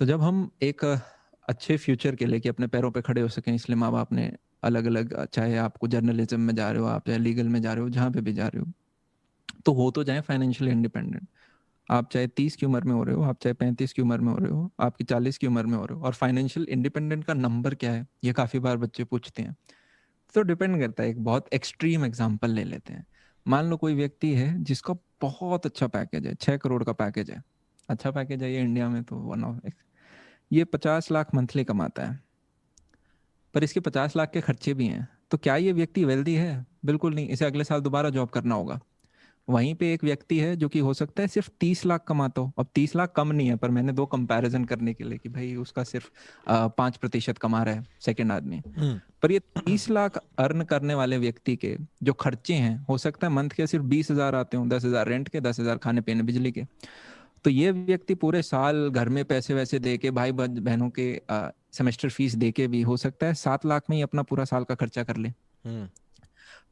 तो जब हम एक अच्छे फ्यूचर के लिए कि अपने पैरों पे खड़े हो सकें, इसलिए माँ बाप ने अलग अलग, चाहे आपको जर्नलिज्म में जा रहे हो आप, चाहे लीगल में जा रहे हो, जहाँ पे भी जा रहे हो, तो हो तो जाए फाइनेंशियली इंडिपेंडेंट। आप चाहे 30 की उम्र में हो रहे हो, आप चाहे 35 की उम्र में हो रहे हो, आपकी 40 की उम्र में हो रहे हो, और फाइनेंशियल इंडिपेंडेंट का नंबर क्या है, ये काफ़ी बार बच्चे पूछते हैं। तो डिपेंड करता है। एक बहुत एक्सट्रीम एग्जांपल ले लेते हैं। मान लो कोई व्यक्ति है जिसका बहुत अच्छा पैकेज है, 6 करोड़ का पैकेज है। अच्छा पैकेज है ये इंडिया में तो वन ऑफ, ये 50 लाख मंथली कमाता है, पर इसके 50 लाख के खर्चे भी हैं। तो क्या ये व्यक्ति वेल्दी है? बिल्कुल नहीं। इसे अगले साल दोबारा जॉब करना होगा। वहीं पे एक व्यक्ति है जो कि हो सकता है सिर्फ 30 लाख कमाता हो। अब 30 लाख कम नहीं है, पर मैंने दो कंपैरिजन करने के लिए कि भाई उसका सिर्फ 5% कमा रहा है सेकेंड आदमी। पर ये 30 लाख अर्न करने वाले व्यक्ति के जो खर्चे हैं, हो सकता है मंथ के सिर्फ 20,000 आते हों, 10,000 रेंट के, 10,000 खाने पीने बिजली के। तो ये व्यक्ति पूरे साल घर में पैसे वैसे दे के, भाई बहनों के सेमेस्टर फीस दे के भी हो सकता है 7 लाख में ही अपना पूरा साल का खर्चा कर ले।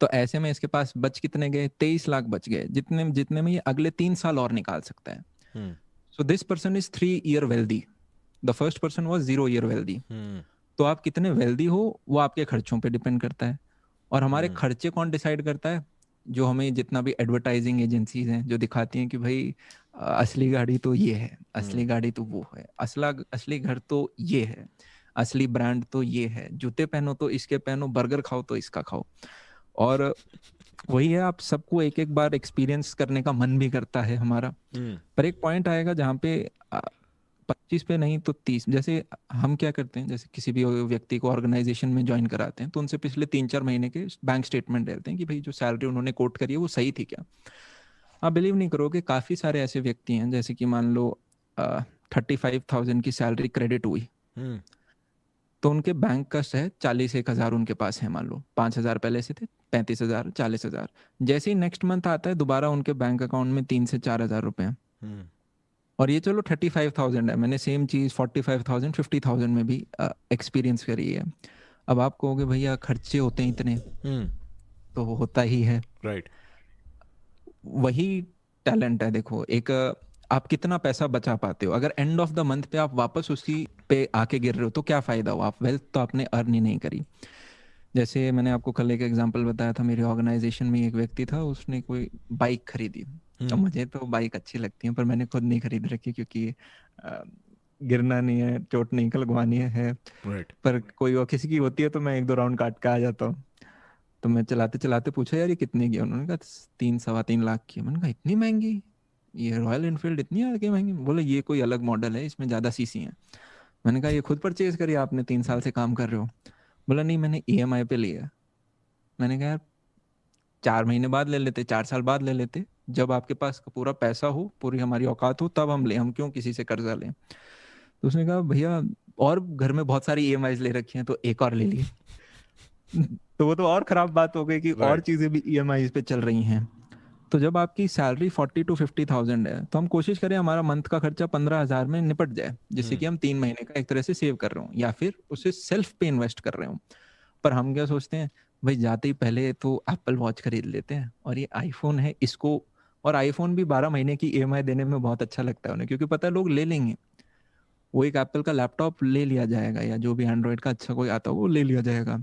तो ऐसे में इसके पास बच कितने गए? 23 लाख बच गए, जितने जितने में ये अगले 3 साल और निकाल सकता है। So this person is 3 year wealthy, the first person was 0 year wealthy. तो आप कितने वेल्दी हो वो आपके खर्चों पे डिपेंड करता है। और हमारे खर्चे कौन डिसाइड करता है? जो हमें जितना भी एडवर्टाइजिंग एजेंसीज हैं जो दिखाती हैं कि भाई असली गाड़ी तो ये है, असली गाड़ी तो वो है, असली घर तो ये है, असली ब्रांड तो ये है, जूते पहनो तो इसके पहनो, बर्गर खाओ तो इसका खाओ। और वही है, आप सबको एक एक बार एक्सपीरियंस करने का मन भी करता है हमारा। पर एक पॉइंट आएगा जहाँ पे 25 पे नहीं तो 30। जैसे हम क्या करते हैं, जैसे किसी भी व्यक्ति को ऑर्गेनाइजेशन में ज्वाइन कराते हैं तो उनसे पिछले 3-4 महीने के बैंक स्टेटमेंट लेते हैं कि भाई जो सैलरी उन्होंने कोट करी है वो सही थी क्या। आप बिलीव नहीं करोगे, काफ़ी सारे ऐसे व्यक्ति हैं, जैसे कि मान लो 35,000 की सैलरी क्रेडिट हुई, तो उनके बैंक का है 41,000 उनके पास है। मान लो 5,000 पहले से थे, 35,000, 40,000। जैसे ही नेक्स्ट मंथ आता है दोबारा उनके बैंक अकाउंट में 3 से 4,000 रुपए हैं। और ये चलो 35,000 है, मैंने सेम चीज़ 45,000, 50,000 में भी एक्सपीरियंस करी है। अब आप कहोगे भैया खर्चे होते हैं इतने, तो होता ही है। राइट। वही टैलेंट है। देखो, एक आप कितना पैसा बचा पाते हो। अगर एंड ऑफ द मंथ पे आप वापस उसी पे आके गिर रहे हो तो क्या फ़ायदा हुआ? आप वेल्थ तो आपने अर्न ही नहीं करी। जैसे मैंने आपको कल एक एग्जांपल बताया था, मेरे ऑर्गेनाइजेशन में एक व्यक्ति था, उसने कोई बाइक खरीदी। अब मुझे तो बाइक अच्छी लगती है पर मैंने खुद नहीं खरीद रखी, क्योंकि गिरना नहीं है, चोट नहीं लगवानी है। राइट। पर कोई और किसी की होती है तो मैं 1-2 राउंड काट के आ जाता हूँ। तो मैं चलाते चलाते पूछा, यार ये कितने की? उन्होंने कहा 3-3.25 लाख की। मैंने कहा इतनी महंगी? ये रॉयल इनफील्ड इतनी आगे महंगी? बोले ये कोई अलग मॉडल है, इसमें ज़्यादा सीसी है। मैंने कहा ये खुद परचेज करी आपने, 3 साल से काम कर रहे हो? बोला नहीं, मैंने EMI पे लिया। मैंने कहा यार 4 महीने बाद ले लेते, 4 साल बाद ले लेते, जब आपके पास पूरा पैसा हो, पूरी हमारी औकात हो, तब हम ले, हम क्यों किसी से कर्जा लें। तो उसने कहा भैया और घर में बहुत सारी EMI ले रखी हैं तो एक और ले लिए। तो वो तो और खराब बात हो गई कि और Right. चीजें भी EMI पे चल रही हैं। तो जब आपकी सैलरी 40-50,000 है तो हम कोशिश करें हमारा मंथ का खर्चा 15,000 में निपट जाए, जिससे कि हम 3 महीने का एक तरह से सेव कर रहे हो या फिर उसे सेल्फ पे इन्वेस्ट कर रहे हो। पर हम क्या सोचते हैं, भाई जाते ही पहले तो एप्पल वॉच खरीद लेते हैं, और ये आईफोन है इसको। और आईफोन भी 12 महीने की EMI देने में बहुत अच्छा लगता है उन्हें, क्योंकि पता है लोग ले लेंगे। वो एक एप्पल का लैपटॉप ले लिया जाएगा या जो भी एंड्रॉइड का अच्छा कोई आता हो वो ले लिया जाएगा।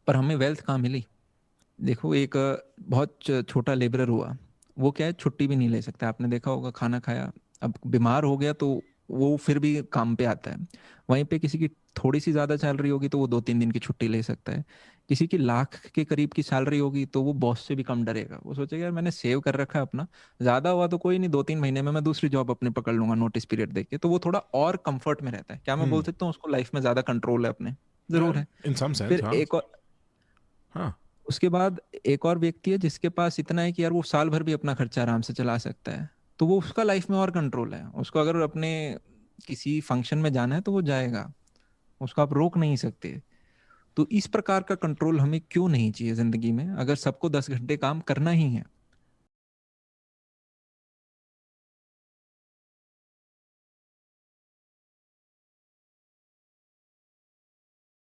पर हमें वेल्थ कहाँ मिली? देखो, एक बहुत छोटा लेबरर हुआ, वो क्या है, छुट्टी भी नहीं ले सकता। आपने देखा होगा, खाना खाया, अब बीमार हो गया तो वो फिर भी काम पे आता है। वहीं पे किसी की थोड़ी सी ज़्यादा सैलरी होगी तो वो 2-3 दिन की छुट्टी ले सकता है। किसी की लाख के करीब की सैलरी होगी तो वो बॉस से भी कम डरेगा। वो सोचेगा यार मैंने सेव कर रखा है अपना, ज़्यादा हुआ तो कोई नहीं, 2-3 महीने में मैं दूसरी जॉब अपनी पकड़ लूंगा नोटिस पीरियड देख के। तो वो थोड़ा और कंफर्ट में रहता है। क्या मैं बोल सकता हूँ उसको लाइफ में ज़्यादा कंट्रोल है अपने? ज़रूर है। In some sense, फिर हाँ. एक और, हाँ. उसके बाद एक और व्यक्ति है जिसके पास इतना है कि यार वो साल भर भी अपना खर्चा आराम से चला सकता है। तो वो उसका लाइफ में और कंट्रोल है। उसको अगर अपने किसी फंक्शन में जाना है तो वो जाएगा, उसको आप रोक नहीं सकते। तो इस प्रकार का कंट्रोल हमें क्यों नहीं चाहिए जिंदगी में, अगर सबको 10 घंटे काम करना ही है।